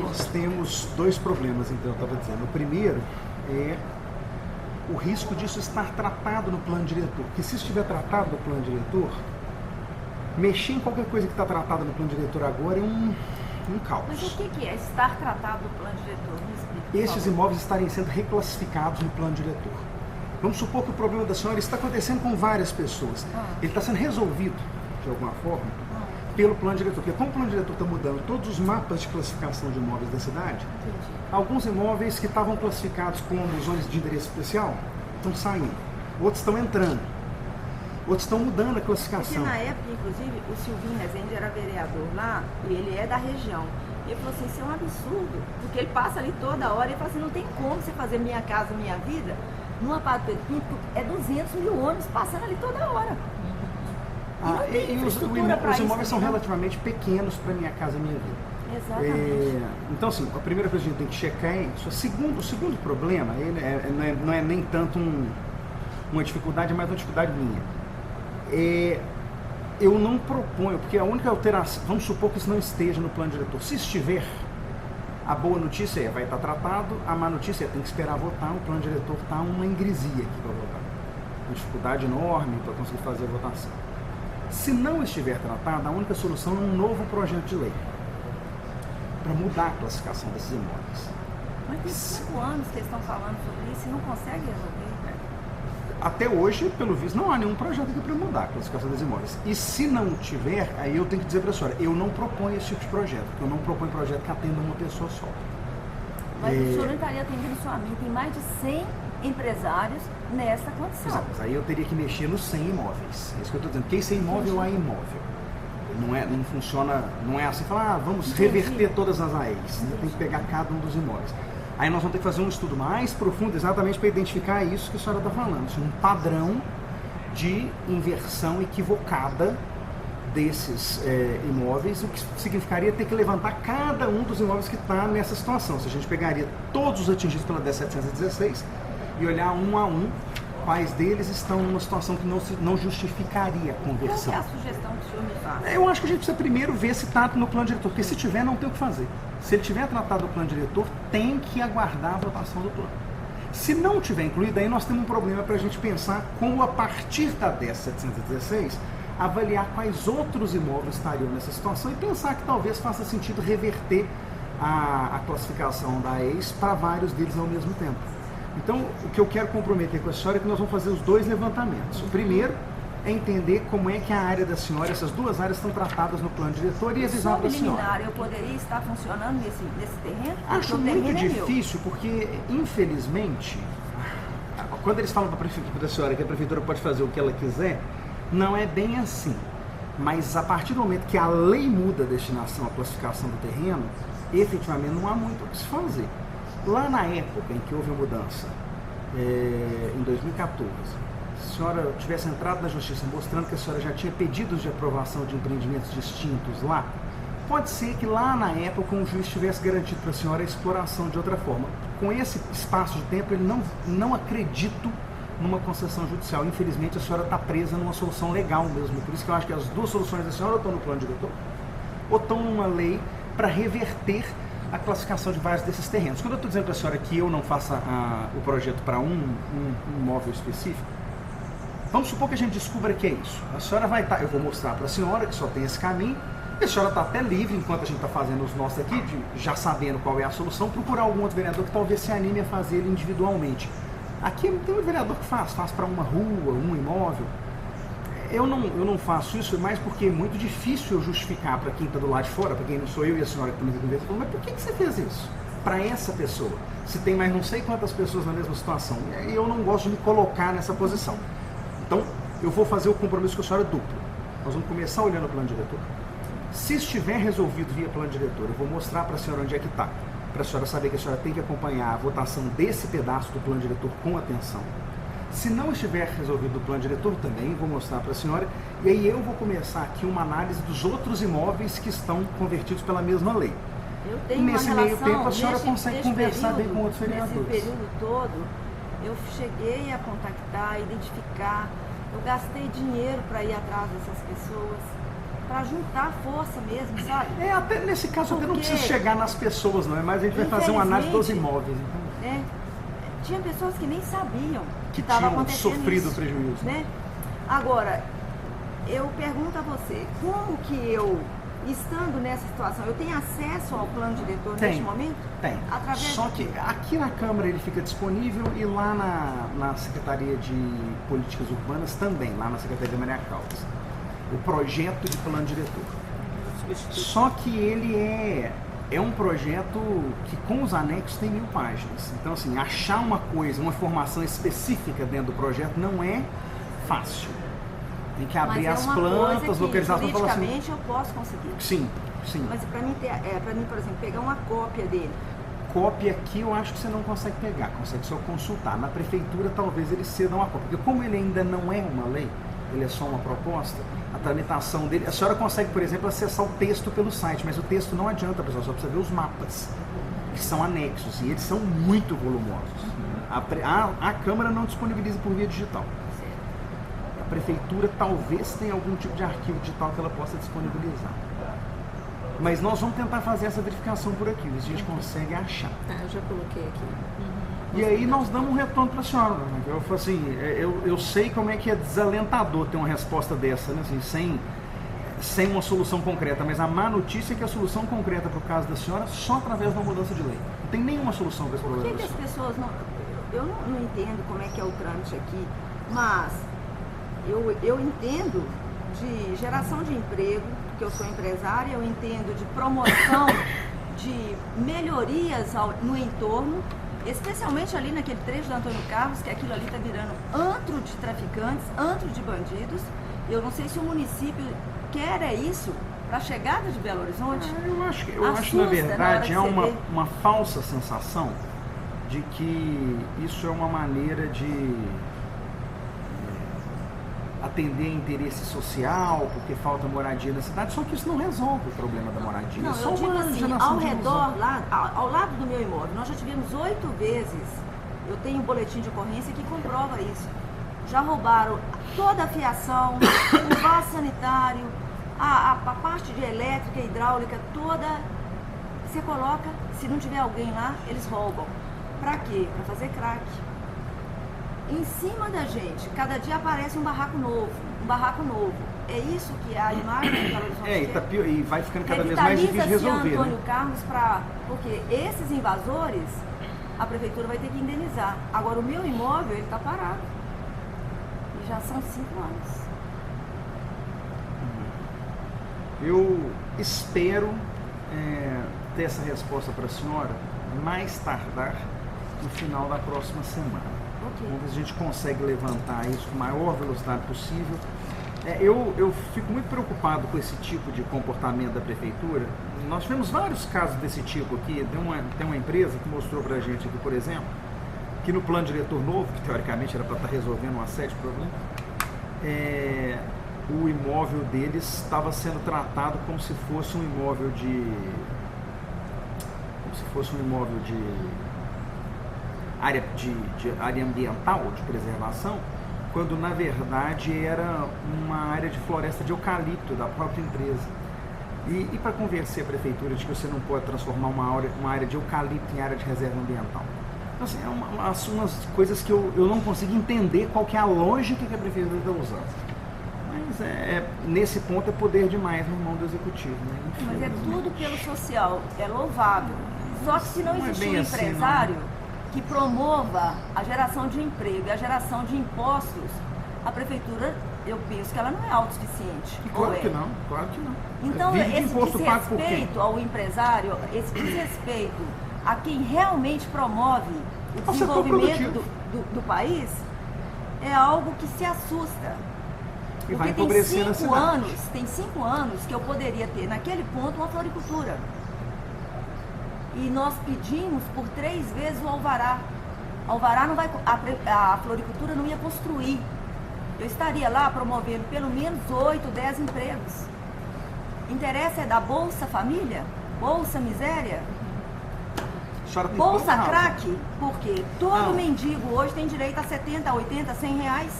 nós temos dois problemas, então, eu estava dizendo. O primeiro é o risco disso estar tratado no plano diretor. Porque se estiver tratado no plano diretor, mexer em qualquer coisa que está tratada no plano diretor agora é um caos. Mas o que é estar tratado no plano diretor? Me explica, Estes imóveis estarem sendo reclassificados no plano diretor. Vamos supor que o problema da senhora está acontecendo com várias pessoas. Ele está sendo resolvido, de alguma forma, pelo plano diretor. Porque como o plano diretor está mudando todos os mapas de classificação de imóveis da cidade, alguns imóveis que estavam classificados como zonas de interesse especial estão saindo, outros estão entrando, outros estão mudando a classificação. Porque na época, inclusive, o Silvinho Rezende era vereador lá, e ele é da região. E ele falou assim, isso é um absurdo, porque ele passa ali toda hora e ele fala assim, não tem como você fazer Minha Casa Minha Vida numa parte do Pedro Pinto, é 200 mil ônibus passando ali toda hora. Os imóveis são relativamente pequenos para Minha Casa Minha Vida. Exatamente. Então, assim, a primeira coisa que a gente tem que checar é isso. O segundo problema não é nem tanto uma dificuldade, mas uma dificuldade minha. Eu não proponho, porque a única alteração, vamos supor que isso não esteja no plano diretor. Se estiver, a boa notícia vai estar tratado, a má notícia tem que esperar votar, o plano diretor está uma ingresia aqui para votar. Uma dificuldade enorme para conseguir fazer a votação. Se não estiver tratado, a única solução é um novo projeto de lei para mudar a classificação desses imóveis. Mas tem 5 anos que eles estão falando sobre isso e não conseguem resolver. Até hoje, pelo visto, não há nenhum projeto aqui para mudar a classificação dos imóveis. E se não tiver, aí eu tenho que dizer para a senhora, eu não proponho esse tipo de projeto, porque eu não proponho projeto que atenda uma pessoa só. Mas o senhor não estaria atendendo somente, tem mais de 100 empresários nessa condição. Exato, mas aí eu teria que mexer nos 100 imóveis. É isso que eu estou dizendo. Porque esse é imóvel a imóvel. Não funciona, não é assim, falar, vamos reverter todas as AEs. Tem que pegar cada um dos imóveis. Aí nós vamos ter que fazer um estudo mais profundo exatamente para identificar isso que a senhora está falando. Um padrão de inversão equivocada desses imóveis, o que significaria ter que levantar cada um dos imóveis que está nessa situação. Se a gente pegaria todos os atingidos pela 10.716 e olhar um a um, quais deles estão numa situação que não justificaria a conversão. Qual é a sugestão que o senhor me faz? Eu acho que a gente precisa primeiro ver se está no plano diretor, porque se tiver, não tem o que fazer. Se ele tiver tratado no plano diretor, tem que aguardar a votação do plano. Se não tiver incluído, aí nós temos um problema para a gente pensar como, a partir da 10.716, avaliar quais outros imóveis estariam nessa situação e pensar que talvez faça sentido reverter a classificação da AES para vários deles ao mesmo tempo. Então, o que eu quero comprometer com a senhora é que nós vamos fazer os dois levantamentos. O primeiro é entender como é que a área da senhora, essas duas áreas estão tratadas no plano diretor e avisar para a senhora. Eu poderia estar funcionando nesse terreno? Acho muito difícil, porque, infelizmente, quando eles falam para a senhora que a prefeitura pode fazer o que ela quiser, não é bem assim. Mas a partir do momento que a lei muda a destinação, a classificação do terreno, efetivamente não há muito o que se fazer. Lá na época em que houve a mudança, em 2014, se a senhora tivesse entrado na justiça mostrando que a senhora já tinha pedidos de aprovação de empreendimentos distintos lá, pode ser que lá na época um juiz tivesse garantido para a senhora a exploração de outra forma. Com esse espaço de tempo, ele não acredito numa concessão judicial. Infelizmente, a senhora está presa numa solução legal mesmo. Por isso que eu acho que as duas soluções da senhora estão no plano diretor ou estão numa lei para reverter a classificação de vários desses terrenos. Quando eu estou dizendo para a senhora que eu não faça o projeto para um imóvel específico, vamos supor que a gente descubra que é isso. A senhora vai estar, eu vou mostrar para a senhora que só tem esse caminho, e a senhora está até livre, enquanto a gente está fazendo os nossos aqui, já sabendo qual é a solução, procurar algum outro vereador que talvez se anime a fazer ele individualmente. Aqui tem um vereador que faz para uma rua, um imóvel. Eu não faço isso, mais porque é muito difícil eu justificar para quem está do lado de fora, para quem não sou eu e a senhora que também está conversando, mas por que você fez isso? Para essa pessoa, se tem mais não sei quantas pessoas na mesma situação, e eu não gosto de me colocar nessa posição. Então, eu vou fazer o compromisso com a senhora duplo. Nós vamos começar olhando o plano diretor. Se estiver resolvido via plano diretor, eu vou mostrar para a senhora onde é que está, para a senhora saber que a senhora tem que acompanhar a votação desse pedaço do plano diretor com atenção. Se não estiver resolvido o plano diretor, também vou mostrar para a senhora, e aí eu vou começar aqui uma análise dos outros imóveis que estão convertidos pela mesma lei. Eu tenho nesse uma meio relação, tempo a senhora consegue conversar bem com outros vereadores. Nesse período todo, eu cheguei a contactar, identificar, eu gastei dinheiro para ir atrás dessas pessoas. para juntar força mesmo, sabe? Até nesse caso, até não Porque, precisa chegar nas pessoas, não é? Mas a gente vai fazer uma análise dos imóveis. Então, tinha pessoas que nem sabiam que estava tinham acontecendo sofrido isso, prejuízo. né? Agora, eu pergunto a você, como que eu, estando nessa situação, eu tenho acesso ao plano diretor neste momento? Tem. Através Só que aqui na Câmara ele fica disponível e lá na Secretaria de Políticas Urbanas também, lá na Secretaria de Maria Caldas. O projeto de plano diretor. Só que ele é um projeto que com os anexos tem 1000 páginas. Então, assim, achar uma coisa, uma informação específica dentro do projeto não é fácil. Tem que abrir as plantas, localização e falar assim. Juridicamente eu posso conseguir. Sim. Mas para mim, por exemplo, pegar uma cópia dele. Cópia aqui eu acho que você não consegue pegar, consegue só consultar. Na prefeitura talvez eles cedam a cópia. Porque como ele ainda não é uma lei, ele é só uma proposta, a tramitação dele, a senhora consegue, por exemplo, acessar o texto pelo site, mas o texto não adianta, pessoal, só precisa ver os mapas, que são anexos, e eles são muito volumosos. A Câmara não disponibiliza por via digital. A prefeitura talvez tenha algum tipo de arquivo digital que ela possa disponibilizar. Mas nós vamos tentar fazer essa verificação por aqui, ver se a gente consegue achar. Eu já coloquei aqui. E aí nós damos um retorno para a senhora. Né? Eu falo assim, eu sei como é que é desalentador ter uma resposta dessa, né? Assim, sem uma solução concreta, mas a má notícia é que a solução concreta para o caso da senhora só através de uma mudança de lei. Não tem nenhuma solução para esse problema. Por que as pessoas não... Eu não entendo como é que é o trâmite aqui, mas eu entendo de geração de emprego, porque eu sou empresária, eu entendo de promoção, de melhorias no entorno, especialmente ali naquele trecho do Antônio Carlos, que aquilo ali está virando antro de traficantes, antro de bandidos. Eu não sei se o município quer isso para a chegada de Belo Horizonte. Eu acho na verdade, é uma falsa sensação de que isso é uma maneira de atender interesse social, porque falta moradia na cidade, só que isso não resolve o problema da moradia. Não, eu digo assim, ao redor, ao lado do meu imóvel, nós já tivemos 8 vezes, eu tenho um boletim de ocorrência que comprova isso. Já roubaram toda a fiação, o vaso sanitário, a parte de elétrica, hidráulica, toda. Você coloca, se não tiver alguém lá, eles roubam. Pra quê? Pra fazer crack. Em cima da gente, cada dia aparece um barraco novo. É isso que é a imagem que Belo Horizonte e vai ficando cada vez mais difícil de resolver. Antônio Carlos porque esses invasores, a prefeitura vai ter que indenizar. Agora, o meu imóvel, ele está parado. E já são 5 anos. Eu espero ter essa resposta para a senhora mais tardar no final da próxima semana. Okay. Vamos ver se a gente consegue levantar isso com a maior velocidade possível. Eu fico muito preocupado com esse tipo de comportamento da prefeitura. Nós tivemos vários casos desse tipo aqui. Tem uma empresa que mostrou para a gente aqui, por exemplo, que no plano diretor novo, que teoricamente era para estar resolvendo uma série de problemas, o imóvel deles estava sendo tratado como se fosse um imóvel de área ambiental, de preservação, quando na verdade era uma área de floresta de eucalipto da própria empresa. E para convencer a prefeitura de que você não pode transformar uma área de eucalipto em área de reserva ambiental. Então, assim, umas coisas que eu não consigo entender qual que é a lógica que a prefeitura está usando. Mas nesse ponto é poder demais na mão do executivo. Né? Mas é tudo pelo social, é louvável. Só que se não existir um empresário que promova a geração de emprego e a geração de impostos, a prefeitura, eu penso que ela não é autossuficiente. Claro que não. Então, esse desrespeito ao empresário, esse desrespeito a quem realmente promove o desenvolvimento do país, é algo que se assusta. E vai Porque tem 5 anos que eu poderia ter naquele ponto uma floricultura. E nós pedimos por 3 vezes o alvará. Alvará não vai, a floricultura não ia construir. Eu estaria lá promovendo pelo menos 8, 10 empregos. Interessa é da Bolsa Família? Bolsa Miséria? Bolsa Crack? Porque todo mendigo hoje tem direito a 70, 80, 100 reais.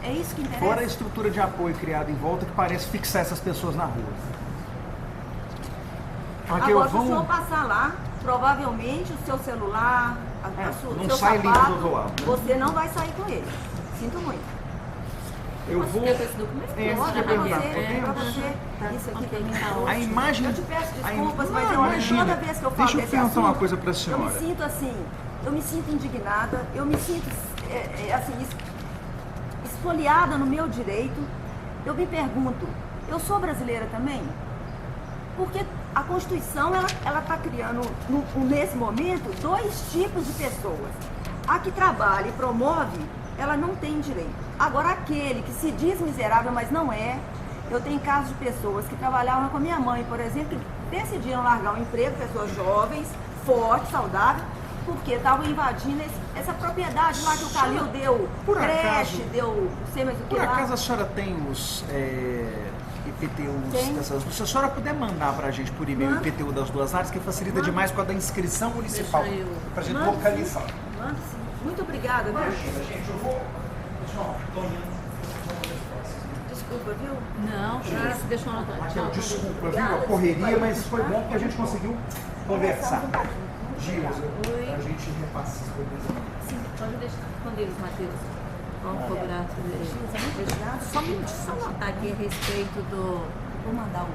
É isso que interessa. Fora a estrutura de apoio criada em volta que parece fixar essas pessoas na rua. Agora, se o senhor passar lá, provavelmente o seu celular, não seu sai sapato, limpo do outro lado, né? você não vai sair com ele. Sinto muito. Eu vou. Ter esse documento? É, Pode, você pra perguntar, você, pra podemos? você. Isso aqui pra mim tá A ótimo. imagem. Eu te peço desculpas, Não, mas eu imagina. toda vez que eu falo Deixa eu desse perguntar uma assunto, coisa pra eu senhora. me sinto assim, eu me sinto indignada, eu me sinto assim, espoliada no meu direito. Eu me pergunto, eu sou brasileira também? Porque a Constituição, ela está criando, nesse momento, dois tipos de pessoas. A que trabalha e promove, ela não tem direito. Agora, aquele que se diz miserável, mas não é. Eu tenho casos de pessoas que trabalhavam com a minha mãe, por exemplo, que decidiram largar o emprego, pessoas jovens, fortes, saudáveis, porque estavam invadindo essa propriedade lá que o Calil deu por creche, acaso, deu não sei mais o que Por lá. acaso a senhora tem os IPTUs Tem. dessas duas? Se a senhora puder mandar pra gente por e-mail o Manda. IPTU das duas áreas, que facilita Manda. demais com a da inscrição municipal. Deixa eu- Pra gente Manda, localizar. sim. Manda, sim. Muito obrigada, viu? Imagina, gente, eu vou. Pessoal, tô indo. Desculpa, viu? Não, que isso, deixa eu anotar. Raquel, desculpa, viu? A correria, mas foi bom que a gente conseguiu conversar. Dias, Oi. a gente repassa as coisas. Sim, pode deixar com eles, Matheus. Vamos cobrar. Muito obrigada. Só um minuto, só anotar aqui a respeito do... Vou mandar o